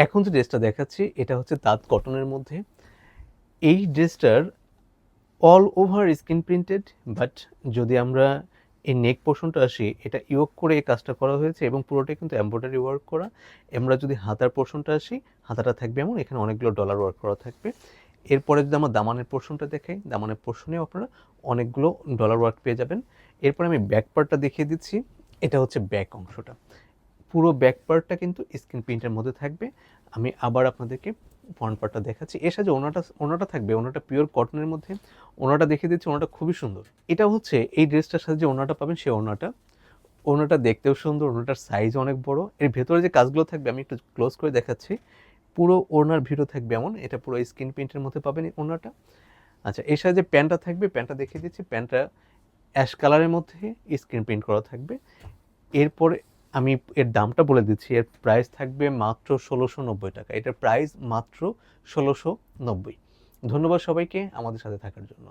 এখন যে ড্রেসটা দেখাচ্ছি এটা হচ্ছে তাঁত কটনের মধ্যে। এই ড্রেসটার all over screen printed, but যদি আমরা এই নেক পোর্শনটা আসি, এটা ইয়োক করে এই কাজটা করা হয়েছে এবং পুরোটাই কিন্তু এমব্রয়ডারি ওয়ার্ক করা। আমরা যদি হাতার পোর্শনটা আসি, হাতাটা থাকবে এমন, এখানে অনেকগুলো ডলার ওয়ার্ক করা থাকবে। এরপরে যদি আমরা দামানের পোর্শনটা দেখাই, দামানের পোর্শনেও আপনারা অনেকগুলো ডলার ওয়ার্ক পেয়ে যাবেন। এরপরে আমি ব্যাক পার্টটা দেখিয়ে দিচ্ছি। এটা হচ্ছে ব্যাক অংশটা, পুরো ব্যাক পার্টটা কিন্তু স্ক্রিন প্রিন্টের মধ্যে থাকবে। আমি আবার আপনাদেরকে ফ্রন্ট পার্টটা দেখাচ্ছি। এর সাথে ওনাটা থাকবে, ওনাটা পিওর কটনের মধ্যে। ওনাটা দেখিয়ে দিচ্ছি, ওনাটা খুবই সুন্দর। এটা হচ্ছে এই ড্রেসটার সাথে যে ওনাটা পাবেন সেই ওনাটা দেখতেও সুন্দর, ওনাটার সাইজ অনেক বড়। এর ভেতরে যে কাজগুলো থাকবে আমি একটু ক্লোজ করে দেখাচ্ছি। পুরো ওনার ভিডিও থাকবে এমন, এটা পুরো স্ক্রিন প্রিন্টের মধ্যে পাবেন এই ওনাটা। আচ্ছা, এর সাথে যে প্যান্টটা থাকবে, প্যান্টটা দেখিয়ে দিচ্ছি। প্যান্টটা অ্যাশ কালারের মধ্যে স্ক্রিন প্রিন্ট করা থাকবে। এরপরে আমি এর দামটা বলে দিচ্ছি। এর প্রাইস থাকবে মাত্র ১৬৯০ টাকা। এটার প্রাইস মাত্র ১৬৯০। ধন্যবাদ সবাইকে আমাদের সাথে থাকার জন্য।